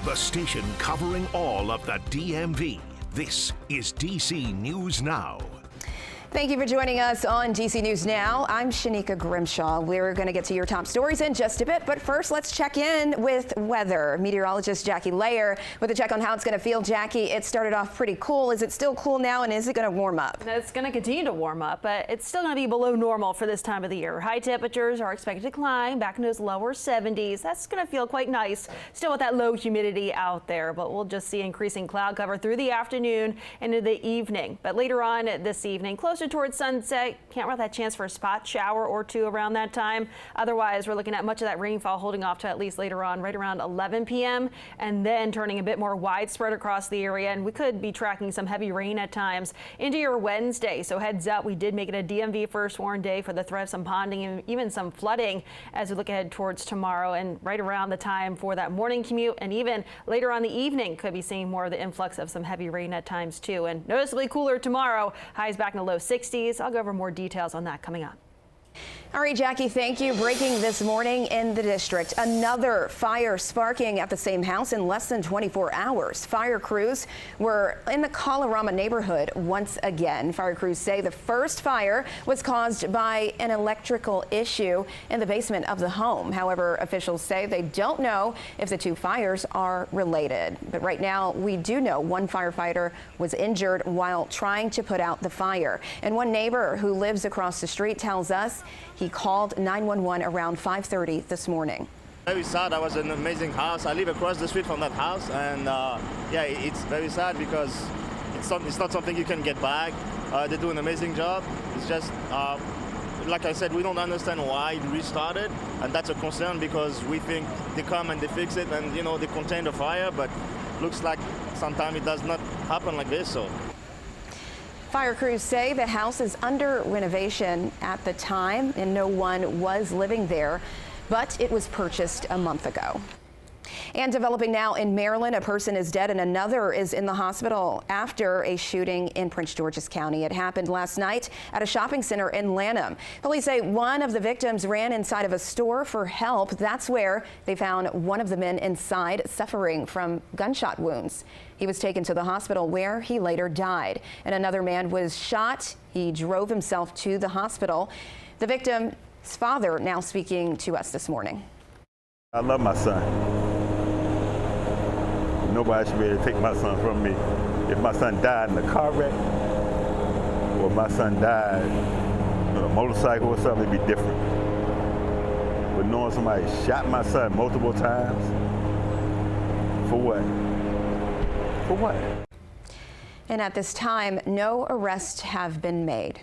the station covering all of the DMV. This is DC News Now. Thank you for joining us on DC News Now. I'm Shanika Grimshaw. We're going to get to your top stories in just a bit, but first let's check in with weather. Meteorologist Jackie Layer with a check on how it's going to feel. Jackie, it started off pretty cool. Is it still cool now, and is it going to warm up? It's going to continue to warm up, but it's still going to be below normal for this time of the year. High temperatures are expected to climb back into those lower 70s. That's going to feel quite nice. Still with that low humidity out there, but we'll just see increasing cloud cover through the afternoon into the evening. But later on this evening, closer towards sunset, can't rule that chance for a spot shower or two around that time. Otherwise, we're looking at much of that rainfall holding off to at least later on, right around 11 p.m. and then turning a bit more widespread across the area. And we could be tracking some heavy rain at times into your Wednesday. So heads up, we did make it a DMV first warn day for the threat of some ponding and even some flooding as we look ahead towards tomorrow, and right around the time for that morning commute and even later on the evening could be seeing more of the influx of some heavy rain at times too. And noticeably cooler tomorrow, highs back in the low 60s. I'll go over more details on that coming up. All right, Jackie, thank you. Breaking this morning in the district, another fire sparking at the same house in less than 24 hours. Fire crews were in the Colorama neighborhood once again. Fire crews say the first fire was caused by an electrical issue in the basement of the home. However, officials say they don't know if the two fires are related. But right now, we do know one firefighter was injured while trying to put out the fire. And one neighbor who lives across the street tells us he called 911 around 5:30 this morning. Very sad. That was an amazing house. I live across the street from that house, and yeah, it's very sad because it's not something you can get back. They do an amazing job. It's just like I said, we don't understand why it restarted, and that's a concern because we think they come and they fix it and they contain the fire, but looks like sometimes it does not happen like this. So. Fire crews say the house is under renovation at the time and no one was living there, but it was purchased a month ago. And developing now in Maryland, a person is dead and another is in the hospital after a shooting in Prince George's County. It happened last night at a shopping center in Lanham. Police say one of the victims ran inside of a store for help. That's where they found one of the men inside suffering from gunshot wounds. He was taken to the hospital where he later died. And another man was shot. He drove himself to the hospital. The victim's father now speaking to us this morning. I love my son. Nobody should be able to take my son from me. If my son died in a car wreck, or my son died on a motorcycle or something, it'd be different. But knowing somebody shot my son multiple times, for what? For what? And at this time, no arrests have been made.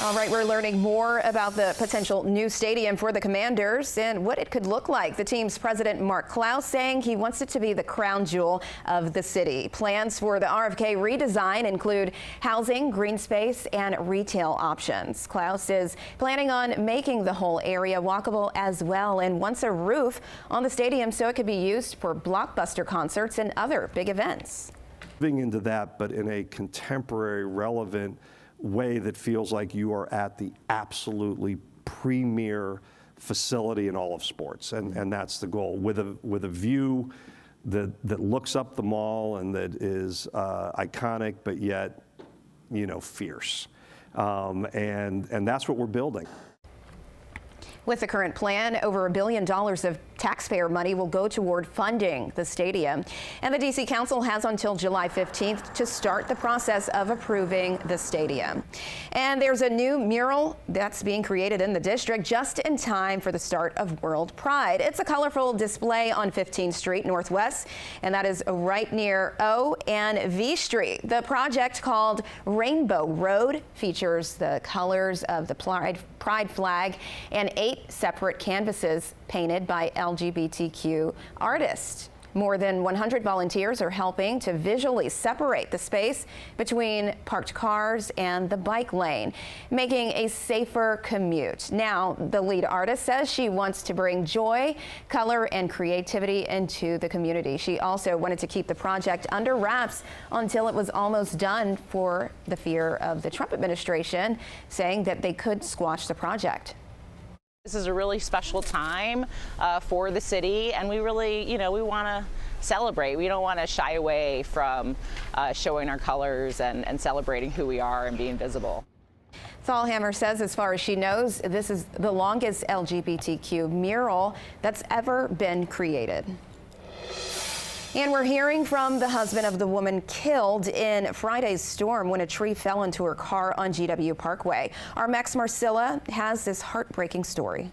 All right, we're learning more about the potential new stadium for the Commanders and what it could look like. The team's president, Mark Clouse, saying he wants it to be the crown jewel of the city. Plans for the RFK redesign include housing, green space, and retail options. Clouse is planning on making the whole area walkable as well and wants a roof on the stadium so it could be used for blockbuster concerts and other big events. Moving into that, but in a contemporary, relevant way that feels like you are at the absolutely premier facility in all of sports, and that's the goal. With a view that looks up the mall and that is iconic, but yet fierce, and that's what we're building. With the current plan, over $1 billion of taxpayer money will go toward funding the stadium. And the D.C. Council has until July 15th to start the process of approving the stadium. And there's a new mural that's being created in the district just in time for the start of World Pride. It's a colorful display on 15th Street Northwest, and that is right near O and V Street. The project, called Rainbow Road, features the colors of the Pride flag and 8 separate canvases painted by LGBTQ artists. More than 100 volunteers are helping to visually separate the space between parked cars and the bike lane, making a safer commute. Now, the lead artist says she wants to bring joy, color, and creativity into the community. She also wanted to keep the project under wraps until it was almost done for the fear of the Trump administration, saying that they could squash the project. This is a really special time for the city, and we really, we want to celebrate. We don't want to shy away from showing our colors and celebrating who we are and being visible. Thalhammer says, as far as she knows, this is the longest LGBTQ mural that's ever been created. And we're hearing from the husband of the woman killed in Friday's storm when a tree fell into her car on GW Parkway. Our Max Marcilla has this heartbreaking story.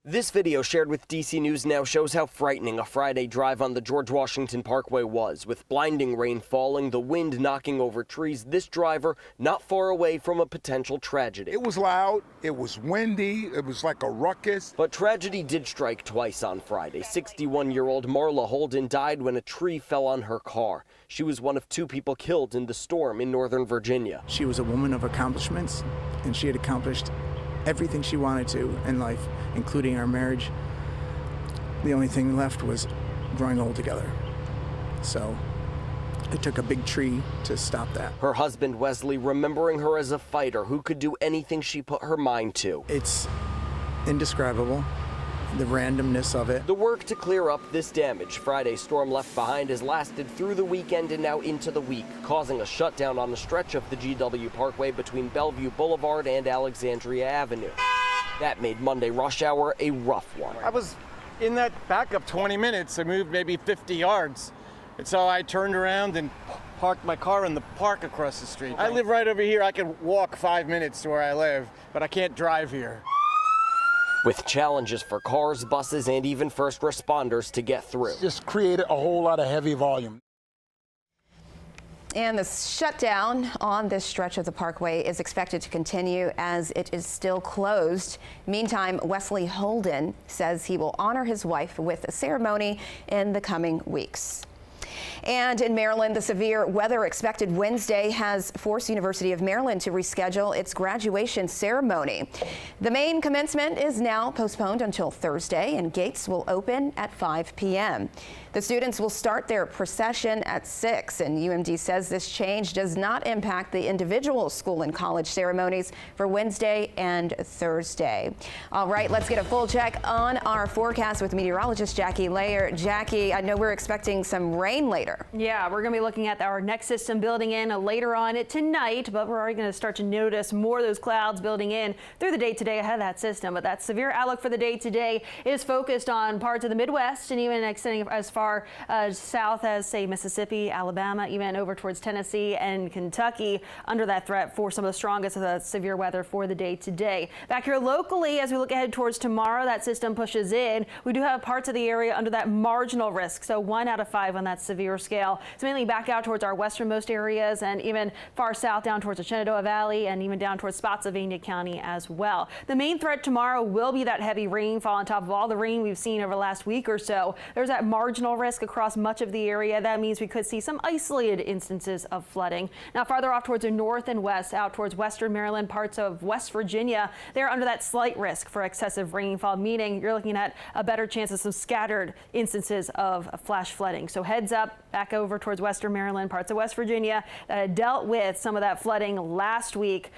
This video shared with DC News Now shows how frightening a Friday drive on the George Washington Parkway was. With blinding rain falling, the wind knocking over trees, this driver not far away from a potential tragedy. It was loud, it was windy, it was like a ruckus. But tragedy did strike twice on Friday. 61-year-old Marla Holden died when a tree fell on her car. She was one of 2 people killed in the storm in Northern Virginia. She was a woman of accomplishments, and she had accomplished everything she wanted to in life, including our marriage. The only thing left was growing old together. So it took a big tree to stop that. Her husband, Wesley, remembering her as a fighter who could do anything she put her mind to. It's indescribable, the randomness of it. The work to clear up this damage Friday's storm left behind has lasted through the weekend and now into the week, causing a shutdown on a stretch of the GW Parkway between Bellevue Boulevard and Alexandria Avenue. That made Monday rush hour a rough one. I was in that backup 20 minutes. I moved maybe 50 yards. And so I turned around and parked my car in the park across the street. I live right over here. I can walk 5 minutes to where I live, but I can't drive here. With challenges for cars, buses, and even first responders to get through. Just created a whole lot of heavy volume. And the shutdown on this stretch of the parkway is expected to continue as it is still closed. Meantime, Wesley Holden says he will honor his wife with a ceremony in the coming weeks. And in Maryland, the severe weather expected Wednesday has forced University of Maryland to reschedule its graduation ceremony. The main commencement is now postponed until Thursday, and gates will open at 5 p.m. The students will start their procession at 6, and UMD says this change does not impact the individual school and college ceremonies for Wednesday and Thursday. All right, let's get a full check on our forecast with meteorologist Jackie Layer. Jackie, I know we're expecting some rain later. Yeah, we're going to be looking at our next system building in later on tonight, but we're already going to start to notice more of those clouds building in through the day today ahead of that system. But that severe outlook for the day today is focused on parts of the Midwest and even extending as far south as, say, Mississippi, Alabama, even over towards Tennessee and Kentucky, under that threat for some of the strongest of the severe weather for the day today. Back here locally, as we look ahead towards tomorrow, that system pushes in. We do have parts of the area under that marginal risk, so 1 out of 5 on that severe scale. It's mainly back out towards our westernmost areas and even far south down towards the Shenandoah Valley and even down towards Spotsylvania County as well. The main threat tomorrow will be that heavy rainfall on top of all the rain we've seen over the last week or so. There's that marginal risk across much of the area. That means we could see some isolated instances of flooding. Now farther off towards the north and west, out towards western Maryland, parts of West Virginia, they're under that slight risk for excessive rainfall, meaning you're looking at a better chance of some scattered instances of flash flooding. So heads up back over towards western Maryland, parts of West Virginia that had dealt with some of that flooding last week.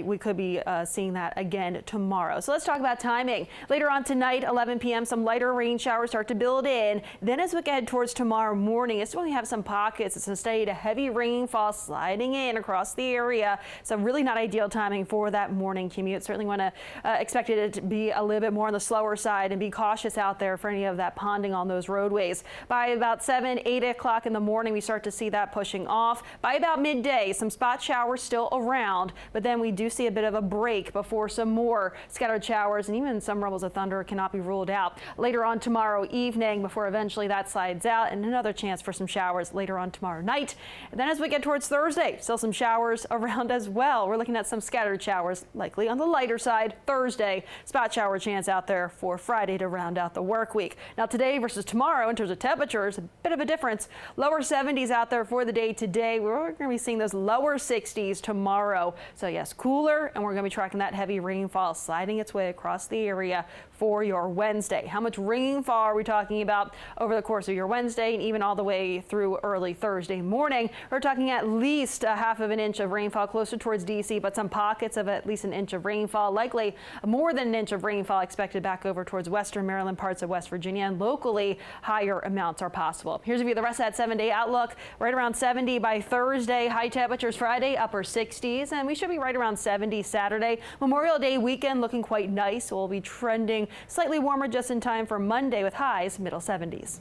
We could be seeing that again tomorrow. So let's talk about timing. Later on tonight, 11 p.m., some lighter rain showers start to build in. Then as we get towards tomorrow morning, it's when we have some pockets. It's a steady to heavy rainfall sliding in across the area. So really not ideal timing for that morning commute. Certainly want to expect it to be a little bit more on the slower side and be cautious out there for any of that ponding on those roadways. By about 7, 8 o'clock in the morning, we start to see that pushing off. By about midday, some spot showers still around, but then we do see a bit of a break before some more scattered showers and even some rumbles of thunder cannot be ruled out. Later on tomorrow evening, before eventually that slides out, and another chance for some showers later on tomorrow night. And then as we get towards Thursday, still some showers around as well. We're looking at some scattered showers, likely on the lighter side Thursday. Spot shower chance out there for Friday to round out the work week. Now today versus tomorrow in terms of temperatures, a bit of a difference. difference. Lower 70s out there for the day today. We're going to be seeing those lower 60s tomorrow. So yes, cooler, and we're going to be tracking that heavy rainfall sliding its way across the area for your Wednesday. How much rainfall are we talking about over the course of your Wednesday and even all the way through early Thursday morning? We're talking at least a half of an inch of rainfall closer towards D.C., but some pockets of at least an inch of rainfall, likely more than an inch of rainfall expected back over towards western Maryland, parts of West Virginia, and locally higher amounts are possible. Here's a view of the rest of that 7-day outlook. Right around 70 by Thursday, high temperatures Friday, upper 60s, and we should be right around 70 Saturday. Memorial Day weekend looking quite nice. We'll be trending slightly warmer just in time for Monday with highs middle 70s.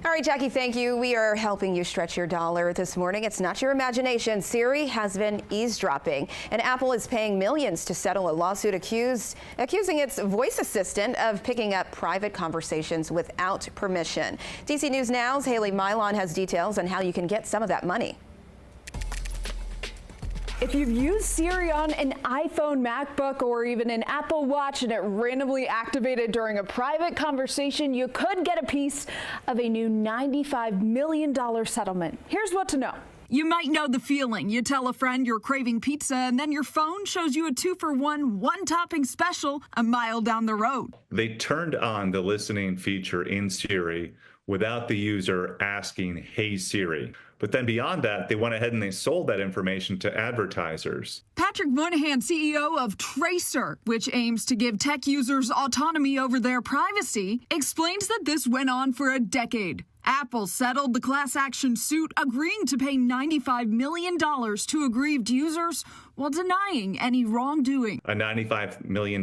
All right, Jackie, thank you. We are helping you stretch your dollar this morning. It's not your imagination. Siri has been eavesdropping, and Apple is paying millions to settle a lawsuit accusing its voice assistant of picking up private conversations without permission. DC News Now's Haley Milon has details on how you can get some of that money. If you've used Siri on an iPhone, MacBook, or even an Apple Watch and it randomly activated during a private conversation, you could get a piece of a new $95 million settlement. Here's what to know. You might know the feeling. You tell a friend you're craving pizza, and then your phone shows you a 2-for-1 one-topping special a mile down the road. They turned on the listening feature in Siri without the user asking, "Hey Siri." But then beyond that, they went ahead and they sold that information to advertisers. Patrick Moynihan, CEO of Tracer, which aims to give tech users autonomy over their privacy, explains that this went on for a decade. Apple settled the class action suit, agreeing to pay $95 million to aggrieved users while denying any wrongdoing. A $95 million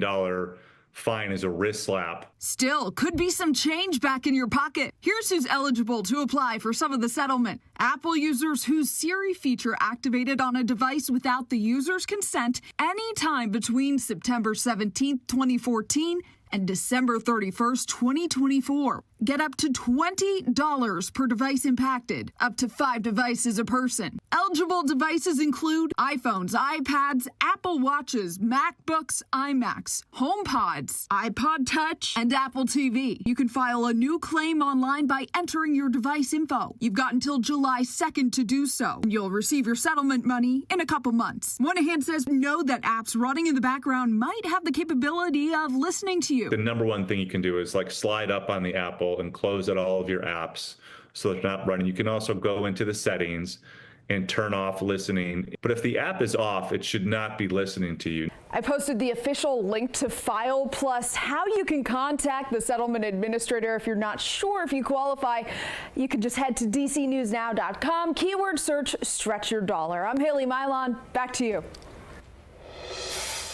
fine is a wrist slap. Still, could be some change back in your pocket. Here's who's eligible to apply for some of the settlement. Apple users whose Siri feature activated on a device without the user's consent anytime between September 17, 2014 and December 31st, 2024. Get up to $20 per device impacted, up to 5 devices a person. Eligible devices include iPhones, iPads, Apple Watches, MacBooks, iMacs, HomePods, iPod Touch, and Apple TV. You can file a new claim online by entering your device info. You've got until July 2nd to do so. You'll receive your settlement money in a couple months. Moynihan says know that apps running in the background might have the capability of listening to you. The number one thing you can do is slide up on the Apple and close out all of your apps so they're not running. You can also go into the settings and turn off listening. But if the app is off, it should not be listening to you. I posted the official link to File plus how you can contact the settlement administrator if you're not sure if you qualify. You can just head to dcnewsnow.com, keyword search stretch your dollar. I'm Haley Milon. Back to you.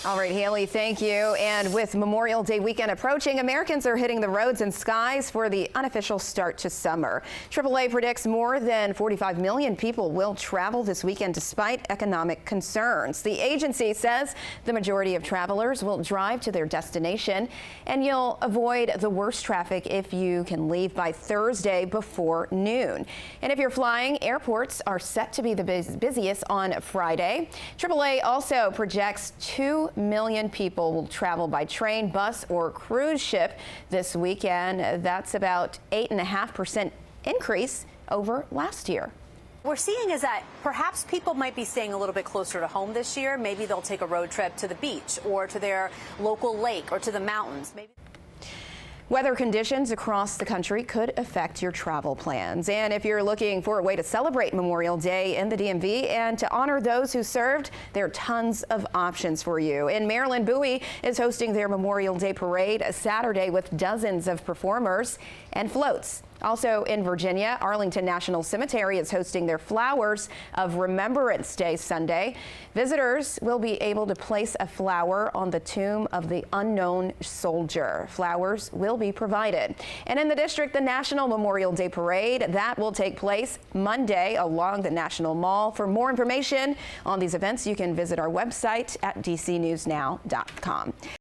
All right, Haley, thank you. And with Memorial Day weekend approaching, Americans are hitting the roads and skies for the unofficial start to summer. AAA predicts more than 45 million people will travel this weekend despite economic concerns. The agency says the majority of travelers will drive to their destination, and you'll avoid the worst traffic if you can leave by Thursday before noon. And if you're flying, airports are set to be the busiest on Friday. AAA also projects 2 million people will travel by train, bus, or cruise ship this weekend. That's about 8.5% increase over last year. We're seeing is that perhaps people might be staying a little bit closer to home this year. Maybe they'll take a road trip to the beach or to their local lake or to the mountains. Weather conditions across the country could affect your travel plans. And if you're looking for a way to celebrate Memorial Day in the DMV and to honor those who served, there are tons of options for you. In Maryland, Bowie is hosting their Memorial Day Parade Saturday with dozens of performers and floats. Also in Virginia, Arlington National Cemetery is hosting their Flowers of Remembrance Day Sunday. Visitors will be able to place a flower on the tomb of the unknown soldier. Flowers will be provided. And in the district, the National Memorial Day Parade, that will take place Monday along the National Mall. For more information on these events, you can visit our website at dcnewsnow.com.